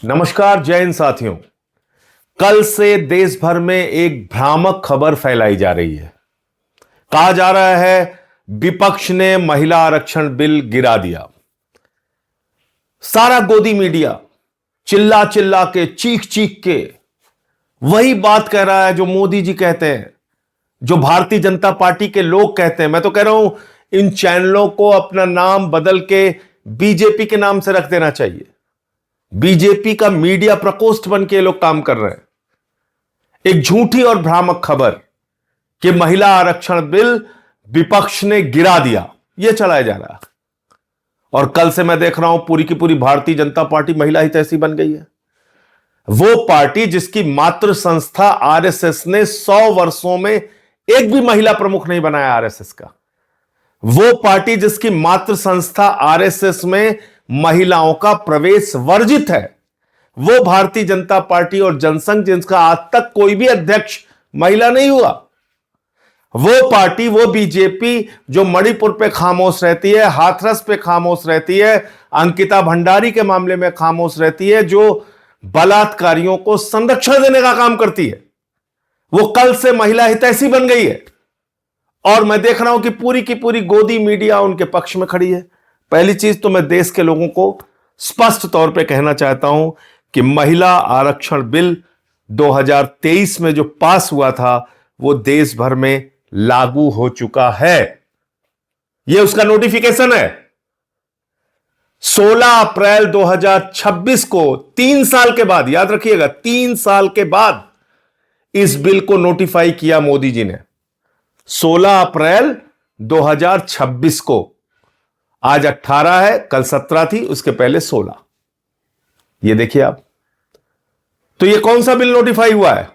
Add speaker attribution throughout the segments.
Speaker 1: नमस्कार, जय हिंद साथियों। कल से देश भर में एक भ्रामक खबर फैलाई जा रही है। कहा जा रहा है विपक्ष ने महिला आरक्षण बिल गिरा दिया। सारा गोदी मीडिया चिल्ला चिल्ला के, चीख चीख के वही बात कह रहा है जो मोदी जी कहते हैं, जो भारतीय जनता पार्टी के लोग कहते हैं। मैं तो कह रहा हूं इन चैनलों को अपना नाम बदल के बीजेपी के नाम से रख देना चाहिए। बीजेपी का मीडिया प्रकोष्ठ बन के लोग काम कर रहे हैं। एक झूठी और भ्रामक खबर कि महिला आरक्षण बिल विपक्ष ने गिरा दिया, यह चलाया जा रहा है। और कल से मैं देख रहा हूं पूरी की पूरी भारतीय जनता पार्टी महिला हितैषी बन गई है। वो पार्टी जिसकी मातृ संस्था आरएसएस ने 100 वर्षों में एक भी महिला प्रमुख नहीं बनाया आरएसएस का। वो पार्टी जिसकी मातृ संस्था आरएसएस में महिलाओं का प्रवेश वर्जित है। वो भारतीय जनता पार्टी और जनसंघ जिसका आज तक कोई भी अध्यक्ष महिला नहीं हुआ। वो पार्टी, वो बीजेपी जो मणिपुर पे खामोश रहती है, हाथरस पे खामोश रहती है, अंकिता भंडारी के मामले में खामोश रहती है, जो बलात्कारियों को संरक्षण देने का काम करती है, वो कल से महिला हितैषी बन गई है। और मैं देख रहा हूं कि पूरी की पूरी गोदी मीडिया उनके पक्ष में खड़ी है। पहली चीज तो मैं देश के लोगों को स्पष्ट तौर पे कहना चाहता हूं कि महिला आरक्षण बिल 2023 में जो पास हुआ था वो देश भर में लागू हो चुका है। यह उसका नोटिफिकेशन है। 16 अप्रैल 2026 को 3 साल के बाद, याद रखिएगा 3 साल के बाद इस बिल को नोटिफाई किया मोदी जी ने। 16 अप्रैल 2026 को, आज 18 है, कल 17 थी, उसके पहले 16। ये देखिए आप, तो ये कौन सा बिल नोटिफाई हुआ है?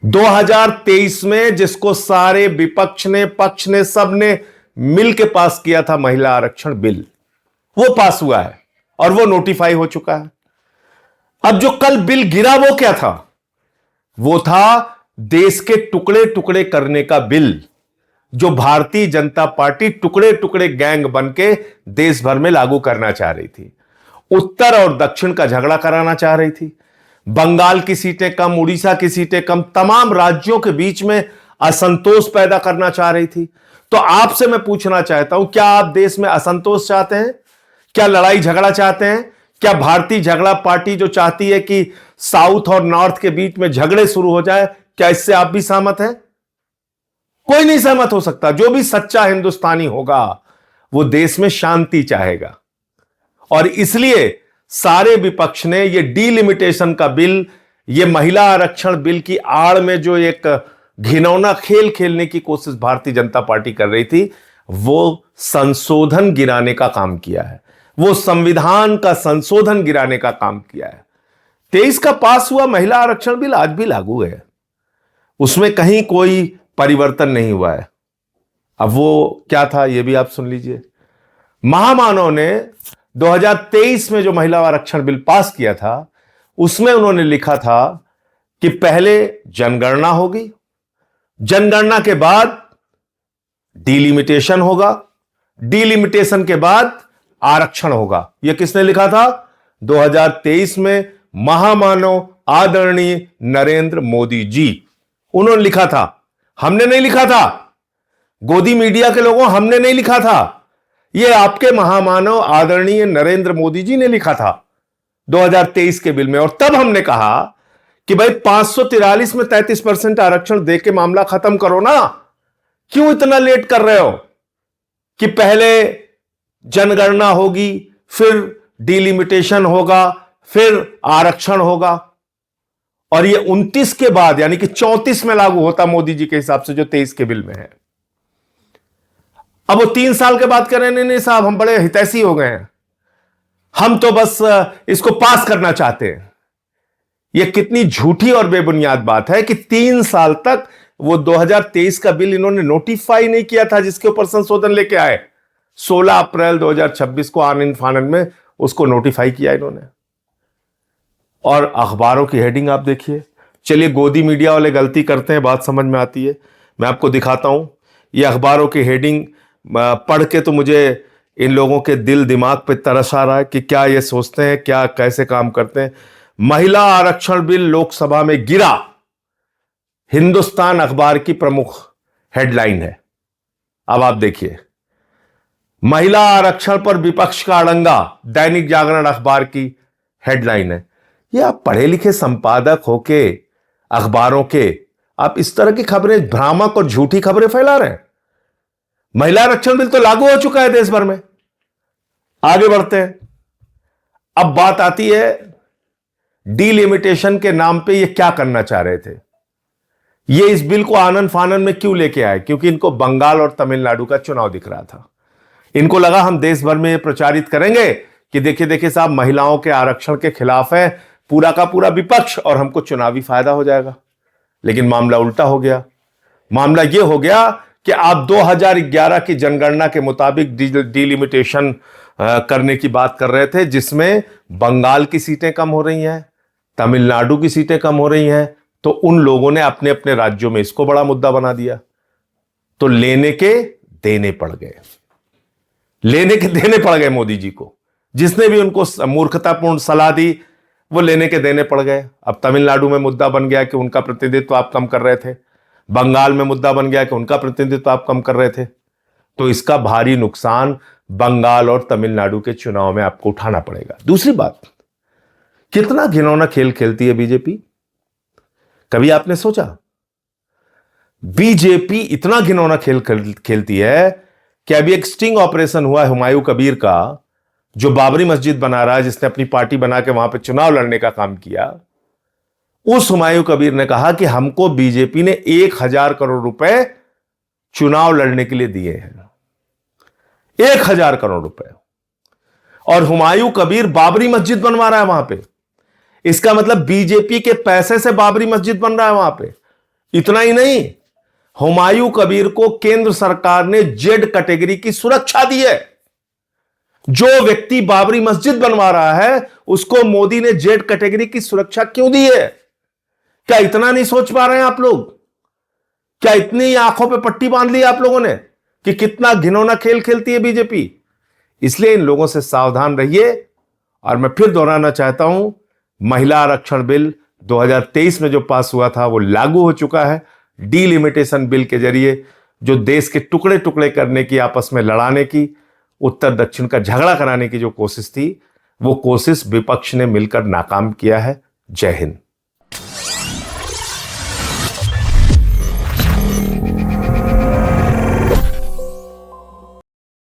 Speaker 1: 2023 में जिसको सारे विपक्ष ने, पक्ष ने, सब ने मिलकर पास किया था, महिला आरक्षण बिल, वो पास हुआ है और वो नोटिफाई हो चुका है। अब जो कल बिल गिरा वो क्या था? वो था देश के टुकड़े टुकड़े करने का बिल, जो भारतीय जनता पार्टी टुकड़े टुकड़े गैंग बन के देश भर में लागू करना चाह रही थी। उत्तर और दक्षिण का झगड़ा कराना चाह रही थी। बंगाल की सीटें कम, उड़ीसा की सीटें कम, तमाम राज्यों के बीच में असंतोष पैदा करना चाह रही थी। तो आपसे मैं पूछना चाहता हूं, क्या आप देश में असंतोष चाहते हैं? क्या लड़ाई झगड़ा चाहते हैं? क्या भारतीय झगड़ा पार्टी जो चाहती है कि साउथ और नॉर्थ के बीच में झगड़े शुरू हो जाए, क्या इससे आप भी सहमत हैं? कोई नहीं सहमत हो सकता। जो भी सच्चा हिंदुस्तानी होगा वो देश में शांति चाहेगा। और इसलिए सारे विपक्ष ने ये डीलिमिटेशन का बिल, ये महिला आरक्षण बिल की आड़ में जो एक घिनौना खेल खेलने की कोशिश भारतीय जनता पार्टी कर रही थी, वो संशोधन गिराने का काम किया है। वो संविधान का संशोधन गिराने का काम किया है। 23 का पास हुआ महिला आरक्षण बिल आज भी लागू है, उसमें कहीं कोई परिवर्तन नहीं हुआ है। अब वो क्या था ये भी आप सुन लीजिए। महामानव ने 2023 में जो महिला आरक्षण बिल पास किया था, उसमें उन्होंने लिखा था कि पहले जनगणना होगी, जनगणना के बाद डीलिमिटेशन होगा, डीलिमिटेशन के बाद आरक्षण होगा। यह किसने लिखा था? 2023 में महामानव आदरणीय नरेंद्र मोदी जी, उन्होंने लिखा था। हमने नहीं लिखा था, गोदी मीडिया के लोगों, हमने नहीं लिखा था। यह आपके महामानव आदरणीय नरेंद्र मोदी जी ने लिखा था 2023 के बिल में। और तब हमने कहा कि भाई 543 में 33% आरक्षण दे के मामला खत्म करो ना। क्यों इतना लेट कर रहे हो कि पहले जनगणना होगी, फिर डीलिमिटेशन होगा, फिर आरक्षण होगा, और ये 29 के बाद यानी कि 34 में लागू होता मोदी जी के हिसाब से, जो 23 के बिल में है। अब वो 3 साल के बाद कह रहे हैं नहीं साहब, हम बड़े हितैषी हो गए हैं, हम तो बस इसको पास करना चाहते हैं। यह कितनी झूठी और बेबुनियाद बात है कि 3 साल तक वो 2023 का बिल इन्होंने नोटिफाई नहीं किया था, जिसके ऊपर संशोधन लेके आए। 16 अप्रैल 2026 को आनंद फानंद में उसको नोटिफाई किया इन्होंने। और अखबारों की हेडिंग आप देखिए। चलिए, गोदी मीडिया वाले गलती करते हैं, बात समझ में आती है। मैं आपको दिखाता हूं, ये अखबारों की हेडिंग पढ़ के तो मुझे इन लोगों के दिल दिमाग पे तरस आ रहा है कि क्या ये सोचते हैं, क्या कैसे काम करते हैं। महिला आरक्षण बिल लोकसभा में गिरा, हिंदुस्तान अखबार की प्रमुख हेडलाइन है। अब आप देखिए, महिला आरक्षण पर विपक्ष का अड़ंगा, दैनिक जागरण अखबार की हेडलाइन है। ये आप पढ़े लिखे संपादक होके अखबारों के, आप इस तरह की खबरें, भ्रामक और झूठी खबरें फैला रहे हैं। महिला आरक्षण बिल तो लागू हो चुका है देश भर में। आगे बढ़ते हैं। अब बात आती है डीलिमिटेशन के नाम पे ये क्या करना चाह रहे थे। ये इस बिल को आनन फानन में क्यों लेके आए? क्योंकि इनको बंगाल और तमिलनाडु का चुनाव दिख रहा था। इनको लगा हम देश भर में ये प्रचारित करेंगे कि देखिए देखिए साहब, महिलाओं के आरक्षण के खिलाफ है पूरा का पूरा विपक्ष और हमको चुनावी फायदा हो जाएगा। लेकिन मामला उल्टा हो गया। मामला यह हो गया कि आप 2011 की जनगणना के मुताबिक डीलिमिटेशन करने की बात कर रहे थे, जिसमें बंगाल की सीटें कम हो रही हैं, तमिलनाडु की सीटें कम हो रही हैं। तो उन लोगों ने अपने अपने राज्यों में इसको बड़ा मुद्दा बना दिया। तो लेने के देने पड़ गए, लेने के देने पड़ गए मोदी जी को। जिसने भी उनको मूर्खतापूर्ण सलाह दी वो लेने के देने पड़ गए। अब तमिलनाडु में मुद्दा बन गया कि उनका प्रतिनिधित्व आप कम कर रहे थे, बंगाल में मुद्दा बन गया कि उनका प्रतिनिधित्व आप कम कर रहे थे। तो इसका भारी नुकसान बंगाल और तमिलनाडु के चुनाव में आपको उठाना पड़ेगा। दूसरी बात, कितना घिनौना खेल खेलती है बीजेपी। कभी आपने सोचा बीजेपी इतना घिनौना खेल खेलती है कि अभी एक स्टिंग ऑपरेशन हुआ हुमायूं कबीर का, जो बाबरी मस्जिद बना रहा है, जिसने अपनी पार्टी बना के वहां पे चुनाव लड़ने का काम किया। उस हुमायूं कबीर ने कहा कि हमको बीजेपी ने 1000 करोड़ रुपए चुनाव लड़ने के लिए दिए हैं, 1000 करोड़ रुपए। और हुमायूं कबीर बाबरी मस्जिद बनवा रहा है वहां पे। इसका मतलब बीजेपी के पैसे से बाबरी मस्जिद बन रहा है वहां पे। इतना ही नहीं, हुमायूं कबीर को केंद्र सरकार ने जेड कैटेगरी की सुरक्षा दी है। जो व्यक्ति बाबरी मस्जिद बनवा रहा है उसको मोदी ने जेड कैटेगरी की सुरक्षा क्यों दी है? क्या इतना नहीं सोच पा रहे हैं आप लोग? क्या इतनी आंखों पे पट्टी बांध ली आप लोगों ने कि कितना घिनौना खेल खेलती है बीजेपी? इसलिए इन लोगों से सावधान रहिए। और मैं फिर दोहराना चाहता हूं, महिला आरक्षण बिल 2023 में जो पास हुआ था वो लागू हो चुका है। डीलिमिटेशन बिल के जरिए जो देश के टुकड़े टुकड़े करने की, आपस में लड़ाने की, उत्तर दक्षिण का झगड़ा कराने की जो कोशिश थी, वो कोशिश विपक्ष ने मिलकर नाकाम किया है। जय हिंद।